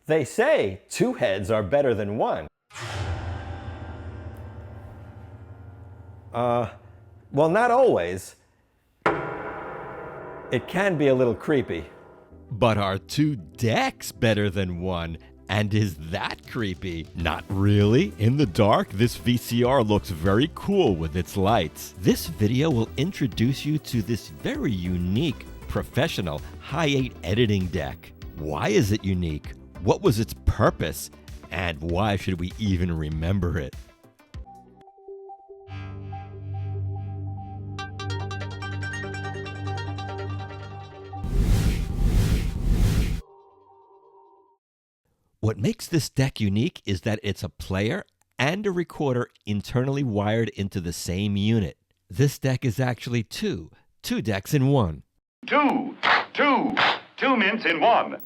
They say two heads are better than one. Well, not always. It can be a little creepy. But are two decks better than one? And is that creepy? Not really. In the dark, this VCR looks very cool with its lights. This video will introduce you to this very unique, professional Hi8 editing deck. Why is it unique? What was its purpose? And why should we even remember it? What makes this deck unique is that it's a player and a recorder internally wired into the same unit. This deck is actually two decks in one. Two mints in one.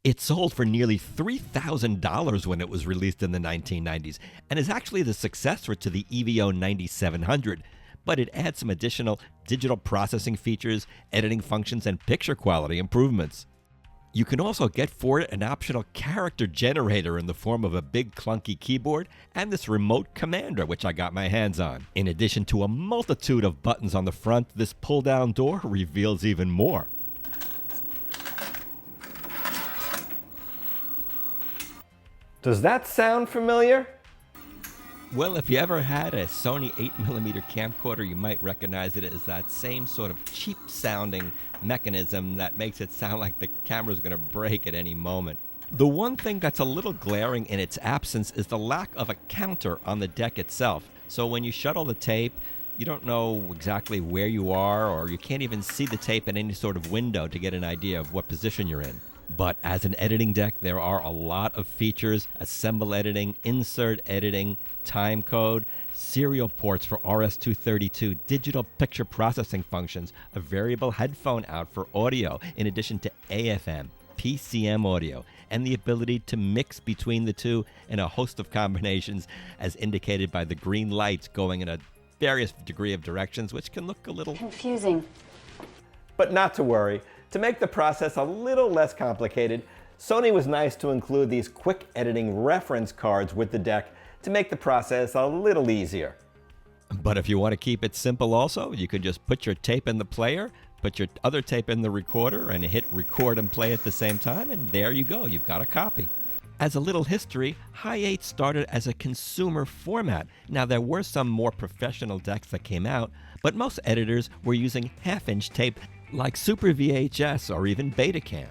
It sold for nearly $3,000 when it was released in the 1990s and is actually the successor to the EVO-9720, but it adds some additional digital processing features, editing functions, and picture quality improvements. You can also get for it an optional character generator in the form of a big clunky keyboard and this remote commander, which I got my hands on. In addition to a multitude of buttons on the front, this pull-down door reveals even more. Does that sound familiar? Well, if you ever had a Sony 8mm camcorder, you might recognize it as that same sort of cheap-sounding mechanism that makes it sound like the camera's going to break at any moment. The one thing that's a little glaring in its absence is the lack of a counter on the deck itself. So when you shuttle the tape, you don't know exactly where you are, or you can't even see the tape in any sort of window to get an idea of what position you're in. But as an editing deck, there are a lot of features: assemble editing, insert editing, time code, serial ports for RS-232, digital picture processing functions, a variable headphone out for audio, in addition to AFM, PCM audio, and the ability to mix between the two in a host of combinations as indicated by the green lights going in a various degree of directions, which can look a little confusing. But not to worry. To make the process a little less complicated, Sony was nice to include these quick editing reference cards with the deck to make the process a little easier. But if you want to keep it simple also, you can just put your tape in the player, put your other tape in the recorder, and hit record and play at the same time, and there you go, you've got a copy. As a little history, Hi8 started as a consumer format. Now, there were some more professional decks that came out, but most editors were using half-inch tape like Super VHS or even Betacam.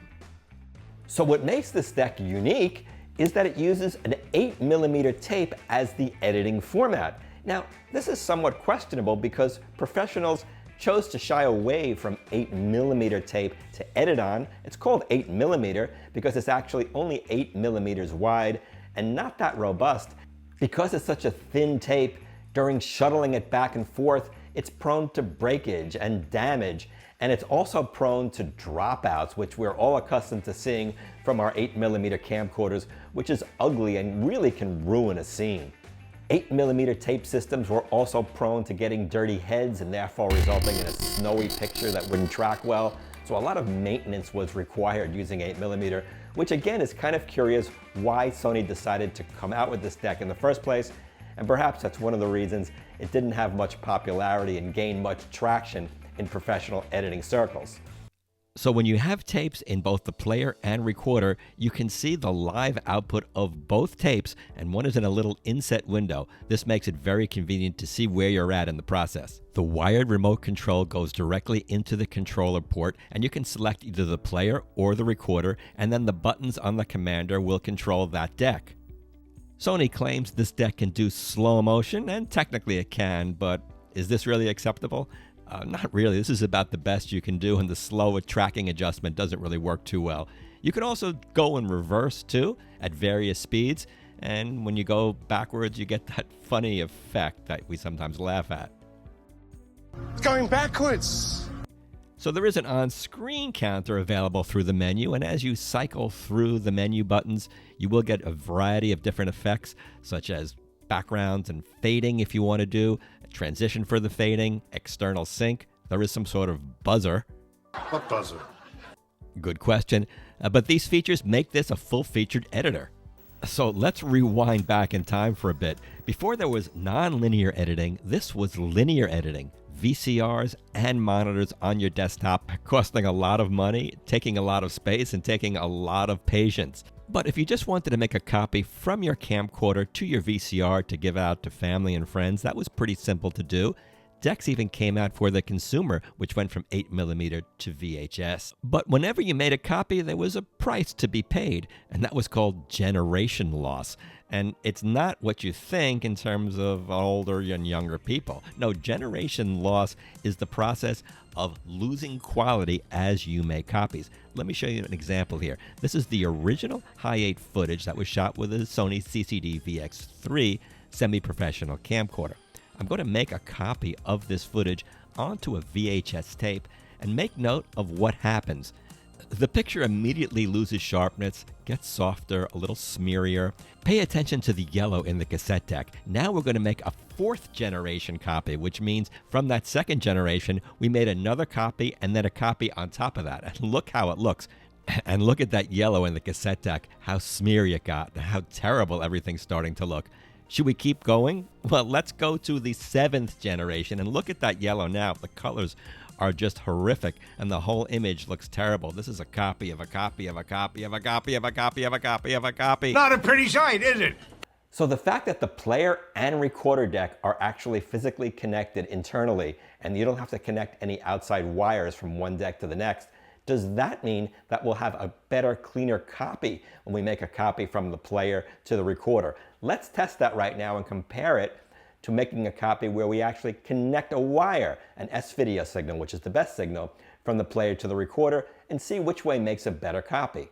So what makes this deck unique is that it uses an 8mm tape as the editing format. Now, this is somewhat questionable because professionals chose to shy away from 8mm tape to edit on. It's called 8mm because it's actually only 8mm wide and not that robust. Because it's such a thin tape, during shuttling it back and forth, it's prone to breakage and damage, and it's also prone to dropouts, which we're all accustomed to seeing from our 8mm camcorders, which is ugly and really can ruin a scene. 8mm tape systems were also prone to getting dirty heads and therefore resulting in a snowy picture that wouldn't track well. So a lot of maintenance was required using 8mm, which again is kind of curious why Sony decided to come out with this deck in the first place. And perhaps that's one of the reasons it didn't have much popularity and gain much traction in professional editing circles. So when you have tapes in both the player and recorder, you can see the live output of both tapes, and one is in a little inset window. This makes it very convenient to see where you're at in the process. The wired remote control goes directly into the controller port, and you can select either the player or the recorder, and then the buttons on the commander will control that deck. Sony claims this deck can do slow motion, and technically it can, but is this really acceptable? Not really. This is about the best you can do, and the slow tracking adjustment doesn't really work too well. You can also go in reverse too at various speeds, and when you go backwards, you get that funny effect that we sometimes laugh at. It's going backwards! So there is an on-screen counter available through the menu, and as you cycle through the menu buttons, you will get a variety of different effects, such as backgrounds and fading if you want to do, a transition for the fading, external sync. There is some sort of buzzer. What buzzer? Good question. But these features make this a full-featured editor. So let's rewind back in time for a bit. Before there was non-linear editing, this was linear editing. VCRs and monitors on your desktop, costing a lot of money, taking a lot of space, and taking a lot of patience. But if you just wanted to make a copy from your camcorder to your VCR to give out to family and friends, that was pretty simple to do. Decks even came out for the consumer, which went from 8mm to VHS. But whenever you made a copy, there was a price to be paid, and that was called generation loss. And it's not what you think in terms of older and younger people. No, generation loss is the process of losing quality as you make copies. Let me show you an example here. This is the original Hi8 footage that was shot with a Sony CCD VX3 semi-professional camcorder. I'm going to make a copy of this footage onto a VHS tape and make note of what happens. The picture immediately loses sharpness, gets softer, a little smearier. Pay attention to the yellow in the cassette deck. Now we're going to make a fourth generation copy, which means from that second generation, we made another copy and then a copy on top of that. And look how it looks. And look at that yellow in the cassette deck, how smeary it got, and how terrible everything's starting to look. Should we keep going? Well, let's go to the seventh generation and look at that yellow now. The colors are just horrific and the whole image looks terrible. This is a copy of a copy of a copy of a copy of a copy of a copy of a copy. Not a pretty sight, is it? So the fact that the player and recorder deck are actually physically connected internally and you don't have to connect any outside wires from one deck to the next, does that mean that we'll have a better, cleaner copy when we make a copy from the player to the recorder? Let's test that right now and compare it to making a copy where we actually connect a wire, an S-video signal, which is the best signal, from the player to the recorder, and see which way makes a better copy.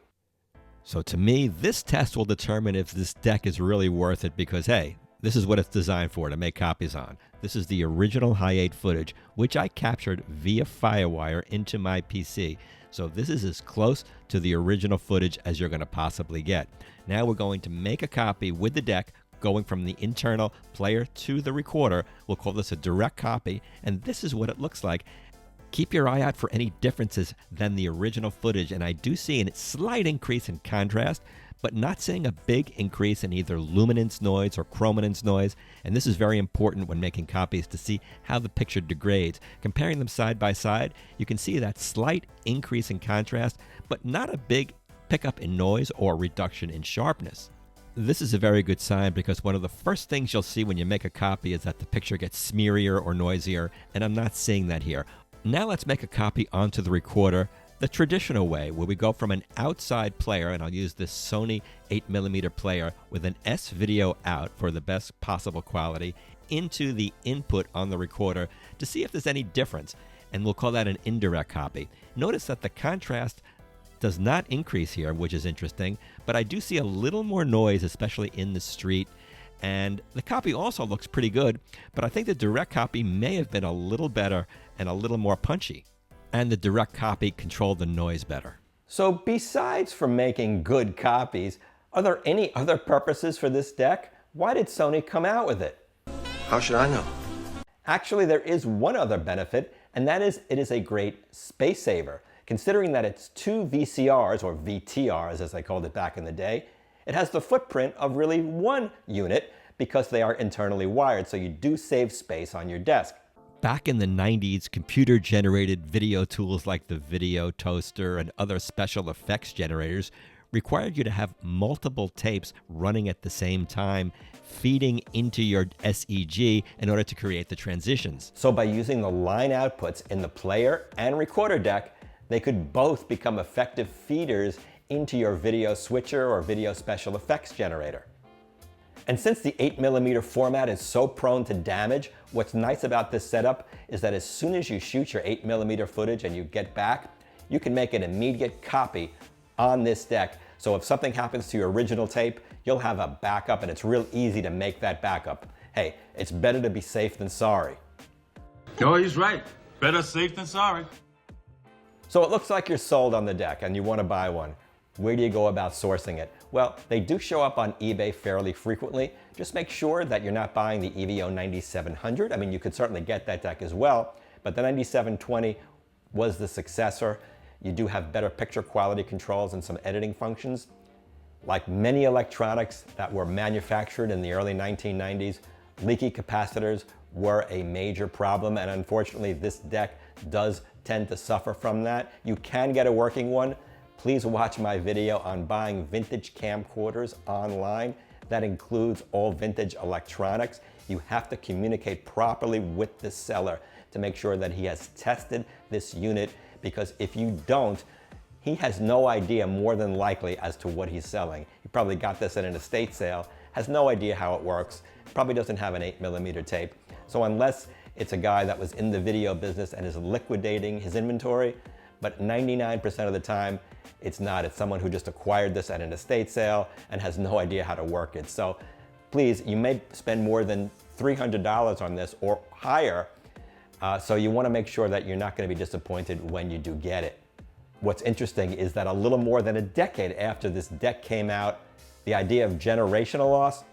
So to me, this test will determine if this deck is really worth it because, hey, this is what it's designed for, to make copies on. This is the original Hi8 footage, which I captured via FireWire into my PC. So this is as close to the original footage as you're going to possibly get. Now we're going to make a copy with the deck going from the internal player to the recorder. We'll call this a direct copy, and this is what it looks like. Keep your eye out for any differences than the original footage, and I do see a slight increase in contrast, but not seeing a big increase in either luminance noise or chrominance noise, and this is very important when making copies to see how the picture degrades. Comparing them side by side, you can see that slight increase in contrast, but not a big pickup in noise or reduction in sharpness. This is a very good sign because one of the first things you'll see when you make a copy is that the picture gets smearier or noisier, and I'm not seeing that here. Now let's make a copy onto the recorder the traditional way, where we go from an outside player, and I'll use this Sony 8mm player with an S-video out for the best possible quality, into the input on the recorder to see if there's any difference, and we'll call that an indirect copy. Notice that the contrast does not increase here, which is interesting, but I do see a little more noise, especially in the street, and the copy also looks pretty good, but I think the direct copy may have been a little better and a little more punchy. And the direct copy controlled the noise better. So besides for making good copies, are there any other purposes for this deck? Why did Sony come out with it? How should I know? Actually, there is one other benefit, and that is it is a great space saver. Considering that it's two VCRs, or VTRs as they called it back in the day, it has the footprint of really one unit because they are internally wired, so you do save space on your desk. Back in the 90s, computer-generated video tools like the Video Toaster and other special effects generators required you to have multiple tapes running at the same time, feeding into your SEG in order to create the transitions. So by using the line outputs in the player and recorder deck, they could both become effective feeders into your video switcher or video special effects generator. And since the 8mm format is so prone to damage, what's nice about this setup is that as soon as you shoot your 8mm footage and you get back, you can make an immediate copy on this deck. So if something happens to your original tape, you'll have a backup, and it's real easy to make that backup. Hey, it's better to be safe than sorry. Oh, he's right. Better safe than sorry. So it looks like you're sold on the deck and you want to buy one. Where do you go about sourcing it? Well, they do show up on eBay fairly frequently. Just make sure that you're not buying the EVO-9700. I mean, you could certainly get that deck as well, but the 9720 was the successor. You do have better picture quality controls and some editing functions. Like many electronics that were manufactured in the early 1990s, leaky capacitors were a major problem, and unfortunately this deck does tend to suffer from that. You can get a working one. Please watch my video on buying vintage camcorders online. That includes all vintage electronics. You have to communicate properly with the seller to make sure that he has tested this unit, because if you don't, he has no idea, more than likely, as to what he's selling. He probably got this at an estate sale, has no idea how it works, probably doesn't have an 8mm tape. So unless it's a guy that was in the video business and is liquidating his inventory, but 99% of the time, it's not. It's someone who just acquired this at an estate sale and has no idea how to work it. So please, you may spend more than $300 on this or higher, so you want to make sure that you're not going to be disappointed when you do get it. What's interesting is that a little more than a decade after this deck came out, the idea of generational loss,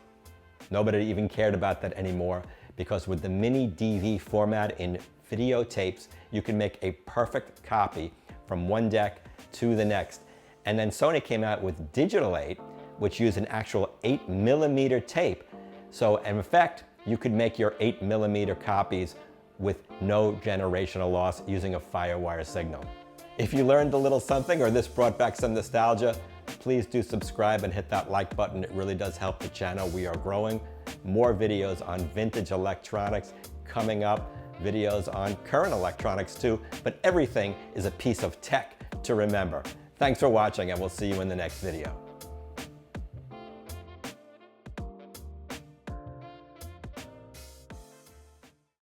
nobody even cared about that anymore, because with the mini DV format in videotapes, you can make a perfect copy from one deck to the next. And then Sony came out with Digital 8, which used an actual 8mm tape. So in effect, you could make your 8mm copies with no generational loss using a FireWire signal. If you learned a little something or this brought back some nostalgia, please do subscribe and hit that like button. It really does help the channel. We are growing. More videos on vintage electronics coming up, videos on current electronics too, but everything is a piece of tech to remember. Thanks for watching, and we'll see you in the next video.